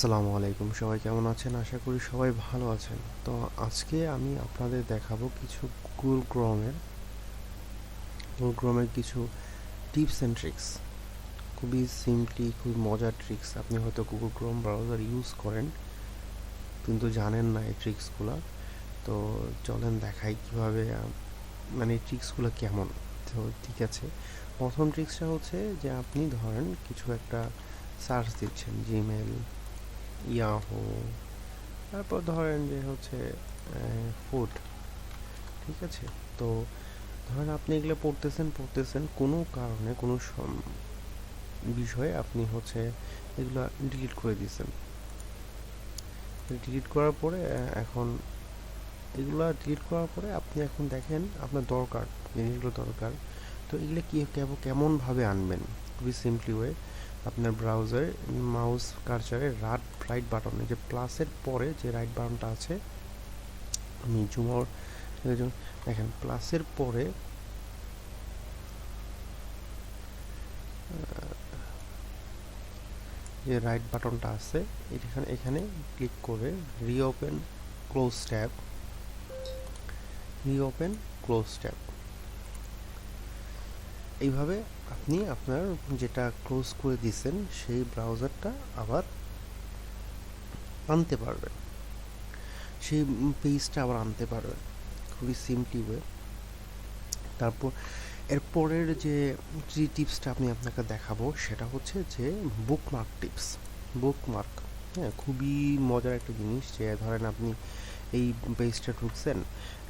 আসসালামু আলাইকুম, সবাই কেমন আছেন? আশা করি সবাই ভালো আছেন। তো আজকে আমি আপনাদের দেখাবো কিছু গুগল ক্রোমের কিছু টিপস অ্যান্ড ট্রিক্স। খুবই সিম্পলি, খুবই মজার ট্রিক্স। আপনি হয়তো গুগল ক্রোম ব্রাউজার ইউজ করেন কিন্তু জানেন না এই ট্রিক্সগুলো। তো চলেন দেখাই কিভাবে, মানে এই ট্রিক্সগুলো কেমন। তো ঠিক আছে, প্রথম ট্রিক্সটা হচ্ছে যে আপনি ধরেন কিছু একটা সার্চ দিচ্ছেন, জিমেল, ইয়াহু, তারপর ধরেন যে হচ্ছে ফুড। ঠিক আছে, তো ধরেন আপনি এগুলো পড়তেছেন কোনো কারণে, কোনো বিষয়ে আপনি হচ্ছে এগুলো ডিলিট করে দিয়েছেন। ডিলিট করার পরে এখন এগুলা ডিলিট করার পরে আপনি এখন দেখেন আপনার দরকার, জিনিসগুলো দরকার। তো এগুলো কেমনভাবে আনবেন? খুবই সিম্পলি ওয়ে, আপনার ব্রাউজারে মাউস কার্সারের রাইট বাটনে, যে প্লাসের পরে যে রাইট বাটনটা আছে, আমি জুম আউট দেখেন, প্লাসের পরে যে রাইট বাটনটা আছে, এখানে ক্লিক করে reopen close tab, reopen close tab, এইভাবে আপনি আপনার যেটা ক্লোজ করে দিয়েছেন সেই ব্রাউজারটা আবার আনতে পারবেন, সেই পেজটা আবার আনতে পারবেন খুবই সিম্পলি ওয়ে। তারপর এরপরের যে টিপসটা আমি আপনাকে দেখাবো সেটা হচ্ছে যে বুকমার্ক টিপস। বুকমার্ক, হ্যাঁ, খুবই মজার একটা জিনিস। যে ধরেন আপনি এই পেজটা ঢুকছেন,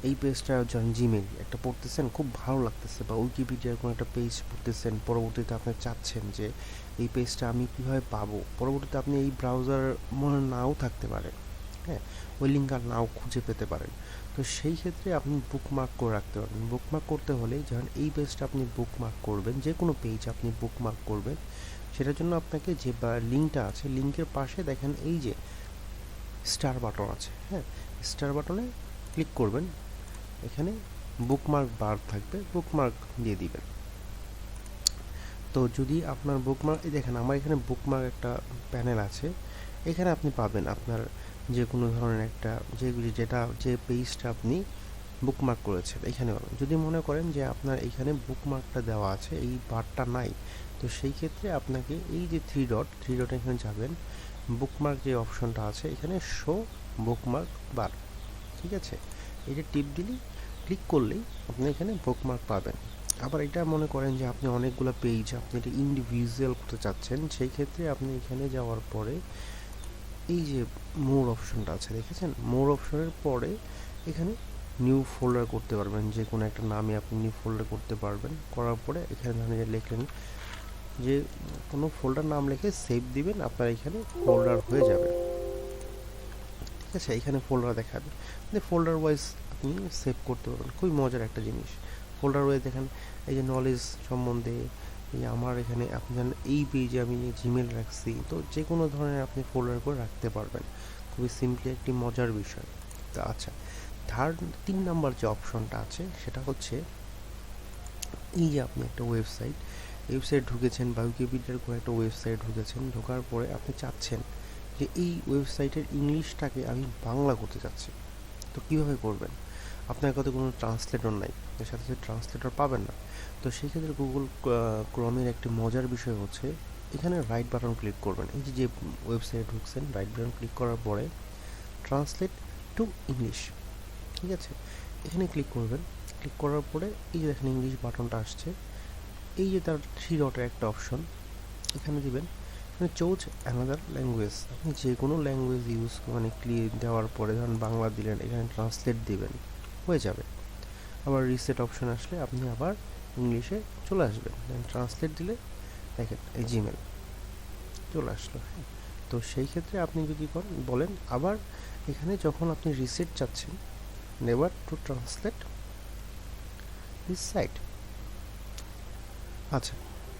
এই পেজটা যখন জিমেল একটা পড়তেছেন, খুব ভালো লাগতেছে, বা উইকিপিডিয়ার কোনো একটা পেজ পড়তেছেন, পরবর্তীতে আপনি চাচ্ছেন যে এই পেজটা আমি কীভাবে পাবো, পরবর্তীতে আপনি এই ব্রাউজার মনে নাও থাকতে পারে, হ্যাঁ, ওই লিঙ্ক আর নাও খুঁজে পেতে পারেন। তো সেই ক্ষেত্রে আপনি বুকমার্ক করে রাখতে পারবেন। বুকমার্ক করতে হলে যখন এই পেজটা আপনি বুকমার্ক করবেন, যে কোনো পেজ আপনি বুকমার্ক করবেন, সেটার জন্য আপনাকে যে লিঙ্কটা আছে, লিঙ্কের পাশে দেখেন এই যে স্টার বাটন আছে, হ্যাঁ, স্টার বাটনে ক্লিক করবেন, এখানে বুকমার্ক বার থাকবে, বুকমার্ক দিয়ে দিবেন। তো যদি আপনার বুকমার্ক, এই দেখেন আমার এখানে বুকমার্ক একটা প্যানেল আছে, এখানে আপনি পাবেন আপনার যে কোনো ধরনের একটা যে পেজটা আপনি বুকমার্ক করেছেন এখানে পাবেন। যদি মনে করেন যে আপনার এখানে বুকমার্কটা দেওয়া আছে, এই বারটা নাই, তো সেই ক্ষেত্রে আপনাকে এই যে থ্রি ডট এখানে যাবেন, বুকমার্ক যে অপশনটা আছে এখানে শো বুকমার্ক বার, ঠিক আছে, এটা টিপ দিলেই, ক্লিক করলেই আপনি এখানে বুকমার্ক পাবেন। আবার এটা মনে করেন যে আপনি অনেকগুলো পেজ আপনি এটা ইন্ডিভিজুয়াল করতে চাচ্ছেন, সেই ক্ষেত্রে আপনি এখানে যাওয়ার পরে এই যে মোর অপশনটা আছে, দেখেছেন, মোর অপশনের পরে এখানে নিউ ফোল্ডার করতে পারবেন, যে কোনো একটা নামে আপনি নিউ ফোল্ডার করতে পারবেন। করার পরে এখানে ধরেন যে লিখলেন, যে কোনো ফোল্ডার নাম লিখে সেভ দিবেন, আপনার এখানে ফোল্ডার হয়ে যাবে। ঠিক আছে, এখানে ফোল্ডার দেখাবে, মানে ফোল্ডার ওয়াইজ আপনি সেভ করতে পারবেন। খুবই মজার একটা জিনিস। ফোল্ডার ওয়াইজ দেখেন, এই যে নলেজ সম্বন্ধে, এই আমার এখানে আপনি জানেন এই পেজে আমি জিমেল রাখছি, তো যে কোনো ধরনের আপনি ফোল্ডার করে রাখতে পারবেন। খুবই সিম্পলি একটি মজার বিষয়। তো আচ্ছা, তিন নাম্বার যে অপশনটা আছে সেটা হচ্ছে, এই যে আপনি একটা ওয়েবসাইট ঢুকেছেন, বা উইকিপিডিয়ার কোনো একটা ওয়েবসাইট ঢুকেছেন, ঢোকার পরে আপনি চাচ্ছেন যে এই ওয়েবসাইটের ইংলিশটাকে আমি বাংলা করতে চাচ্ছি। তো কীভাবে করবেন? আপনার কাছে কোনো ট্রান্সলেটর নাই, এর সাথে সাথে ট্রান্সলেটর পাবেন না। তো সেই ক্ষেত্রে গুগল ক্রোমের একটি মজার বিষয় হচ্ছে, এখানে রাইট বাটন ক্লিক করবেন, এই যে ওয়েবসাইটে ঢুকছেন, রাইট বাটন ক্লিক করার পরে ট্রান্সলেট টু ইংলিশ, ঠিক আছে, এখানে ক্লিক করবেন। ক্লিক করার পরে এই যে দেখেন ইংলিশ বাটনটা আসছে, এই যে তার থ্রি ডটের একটা অপশন, এখানে দিবেন চুজ অ্যানাদার ল্যাঙ্গুয়েজ। আপনি যে কোনো ল্যাঙ্গুয়েজ মানে ক্লিক দেওয়ার পরে ধরেন বাংলা দিলেন, এখানে ট্রান্সলেট দিবেন, হয়ে যাবে। আবার রিসেট অপশন আসলে আপনি আবার ইংলিশে চলে আসবেন, দেন ট্রান্সলেট দিলে দেখেন এই জিমেল চলে আসলো। তো সেই ক্ষেত্রে আপনি যদি বলেন আবার এখানে যখন আপনি রিসেট চাচ্ছেন, never to translate this site. আচ্ছা,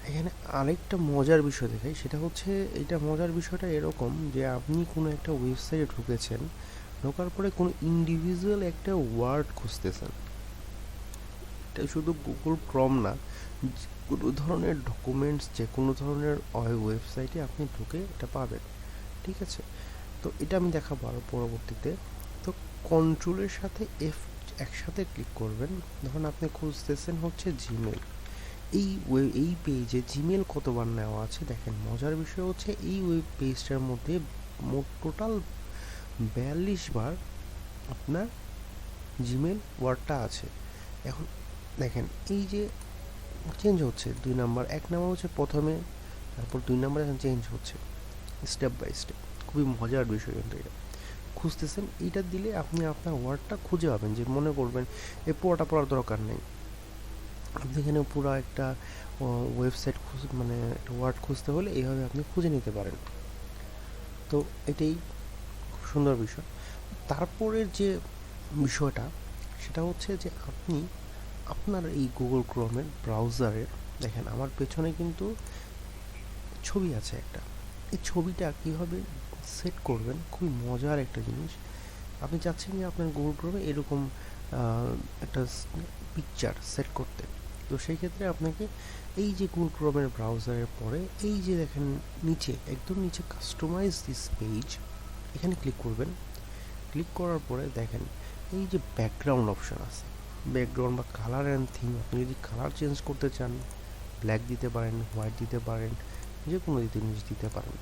এখানে আরেকটা মজার বিষয় দেখাই, সেটা হচ্ছে, এইটা মজার বিষয়টা এরকম যে আপনি কোনো একটা ওয়েবসাইটে ঢুকেছেন, ঢোকার পরে কোনো ইন্ডিভিজুয়াল একটা ওয়ার্ড খুঁজতেছেন। এটা শুধু গুগল ক্রোম না, কোনো ধরনের ডকুমেন্টস, যে কোনো ধরনের ওয়েবসাইটে আপনি ঢুকে এটা পাবেন। ঠিক আছে? তো এটা আমি দেখাবো আরও পরবর্তীতে। তো কন্ট্রোলের সাথে এফ একসাথে ক্লিক করবেন। ধরুন আপনি খুঁজতেছেন হচ্ছে জিমেল, এই পেজে জিমেল কতবার নেওয়া আছে দেখেন। মজার বিষয় হচ্ছে এই ওয়েব পেজটার মধ্যে মোট টোটাল 42 বার আপনার জিমেল ওয়ার্ডটা আছে। এখন দেখেন এই যে চেঞ্জ হচ্ছে 2 নাম্বার, 1 নাম্বার হচ্ছে প্রথমে, তারপর 2 নাম্বার এখন চেঞ্জ হচ্ছে স্টেপ বাই স্টেপ। খুবই মজার বিষয় কিন্তু এটা। খুঁজতেছেন, এইটা দিলে আপনি আপনার ওয়ার্ডটা খুঁজে পাবেন। যে মনে করবেন এই পুরোটা পড়ার দরকার নেই, আপনি এখানে পুরো একটা ওয়েবসাইট মানে একটা ওয়ার্ড খুঁজতে হলে এইভাবে আপনি খুঁজে নিতে পারেন। তো এটাই খুব সুন্দর বিষয়। তারপরের যে বিষয়টা সেটা হচ্ছে যে আপনি আপনার এই গুগল ক্রোমের ব্রাউজারের, দেখেন আমার পেছনে কিন্তু ছবি আছে একটা, এই ছবিটা কীভাবে সেট করবেন খুবই মজার একটা জিনিস। আপনি চাচ্ছেন যে আপনার গুগল ক্রোমে এরকম একটা পিকচার সেট করতে, তো সেই ক্ষেত্রে আপনাকে এই যে গুগল ক্রোমের ব্রাউজারের পরে এই যে দেখেন নিচে একদম নিচে কাস্টমাইজ দিস পেজ, এখানে ক্লিক করবেন। ক্লিক করার পরে দেখেন এই যে ব্যাকগ্রাউন্ড অপশন আছে, ব্যাকগ্রাউন্ড বা কালার অ্যান্ড থিম, আপনি যদি কালার চেঞ্জ করতে চান ব্ল্যাক দিতে পারেন, হোয়াইট দিতে পারেন, যে কোনো জিনিস দিতে পারেন,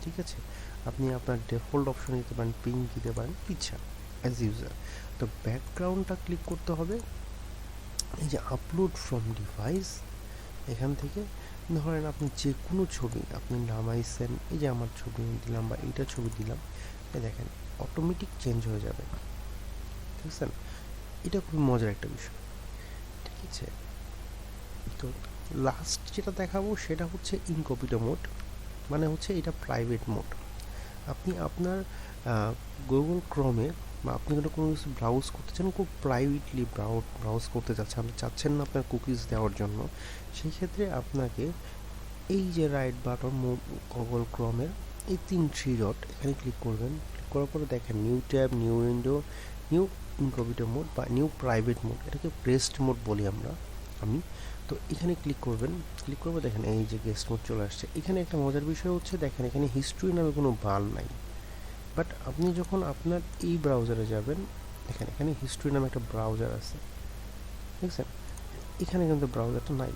ঠিক আছে? আপনি আপনার ডিফল্ট অপশন দিতে পারেন, পিঙ্ক দিতে পারেন, ইচ্ছা অ্যাজ ইউজার। তো ব্যাকগ্রাউন্ডটা ক্লিক করতে হবে, এই যে আপলোড ফ্রম ডিভাইস, এখান থেকে ধরেন আপনি যে কোনো ছবি আপনি নামাইছেন, এই যে আমার ছবি দিলাম বা এইটা ছবি দিলাম, দেখেন অটোমেটিক চেঞ্জ হয়ে যাবে, বুঝছেন? এটা খুব মজার একটা বিষয়, ঠিক আছে? তো লাস্ট যেটা দেখাবো সেটা হচ্ছে ইনকপিটো মোড, মানে হচ্ছে এটা প্রাইভেট মোড। আপনি আপনার গুগল ক্রমে বা আপনি কোনো কিছু ব্রাউজ করতে চান, খুব প্রাইভেটলি ব্রাউজ করতে চাচ্ছেন, আপনি চাচ্ছেন না আপনার কুকিজ দেওয়ার জন্য, সেই ক্ষেত্রে আপনাকে এই যে রাইট বাটন গুগল ক্রমের এই 3 ডট এখানে ক্লিক করবেন। ক্লিক করার পরে দেখেন new tab, new window, new incognito mode বা নিউ প্রাইভেট মোড, এটাকে প্রেসড মোড বলি আমি। তো এখানে ক্লিক করবেন, ক্লিক করবো, দেখেন এই যে গেস্ট মোড চলে আসছে। এখানে একটা মজার বিষয় হচ্ছে দেখেন এখানে হিস্ট্রি নামে কোনো বার নাই, বাট আপনি যখন আপনার এই ব্রাউজারে যাবেন, দেখেন এখানে হিস্ট্রি নামে একটা ব্রাউজার আছে, দেখছেন? এখানে কিন্তু ব্রাউজারটা নাই,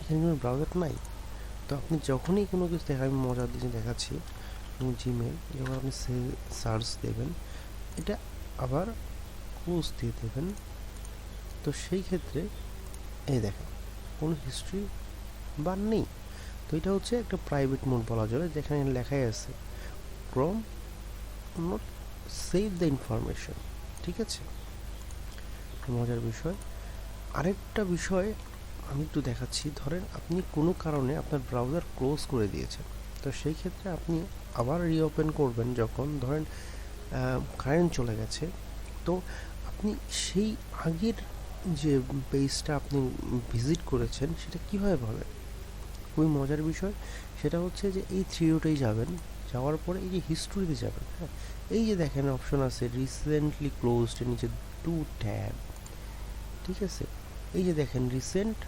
এখানে কিন্তু ব্রাউজারটা নাই। তো আপনি যখনই কোনো কিছু আমি মজার দিকে দেখাচ্ছি, জিমেল যখন আপনি সার্চ দেবেন, এটা আবার ক্লোজ দিয়ে দেবেন, তো সেই ক্ষেত্রে এই দেখেন কোনো হিস্ট্রি বার নেই। তো এটা হচ্ছে একটা প্রাইভেট মোড বলা যাবে, যেখানে লেখাই আছে Chrome not save the information, ঠিক আছে? মজার বিষয়। আরেকটা বিষয় আমি একটু দেখাচ্ছি, ধরেন আপনি কোনো কারণে আপনার ব্রাউজার ক্লোজ করে দিয়েছেন, তো সেই ক্ষেত্রে আপনি আবার রিওপেন করবেন যখন ধরেন কারেন্ট চলে গেছে, তো আপনি সেই আগের যে পেজটা আপনি ভিজিট করেছেন সেটা কীভাবে পাবেন? খুবই মজার বিষয়। সেটা হচ্ছে যে এই 3 ডটেই যাবেন, যাওয়ার পরে এই যে হিস্ট্রিতে যাবেন, হ্যাঁ, এই যে দেখেন অপশন আছে রিসেন্টলি ক্লোজড, নিচে 2 ট্যাব, ঠিক আছে? এই যে দেখেন রিসেন্ট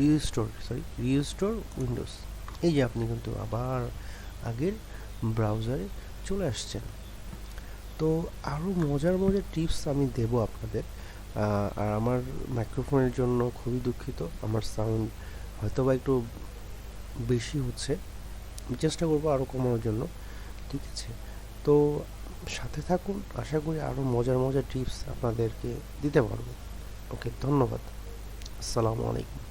রিস্টোর উইন্ডোজ, এই যে আপনি কিন্তু আবার আগের ব্রাউজারে চলে আসছেন। তো আরও মজার মজার টিপস আমি দেব আপনাদের। আর আমার মাইক্রোফোনের জন্য খুবই দুঃখিত, আমার সাউন্ড হয়তো বা একটু বেশি হচ্ছে, আমি চেষ্টা করবো আরও কমানোর জন্য, ঠিক আছে? তো সাথে থাকুন, আশা করি আরও মজার মজার টিপস আপনাদেরকে দিতে পারবো। ওকে, ধন্যবাদ। আসসালামু আলাইকুম।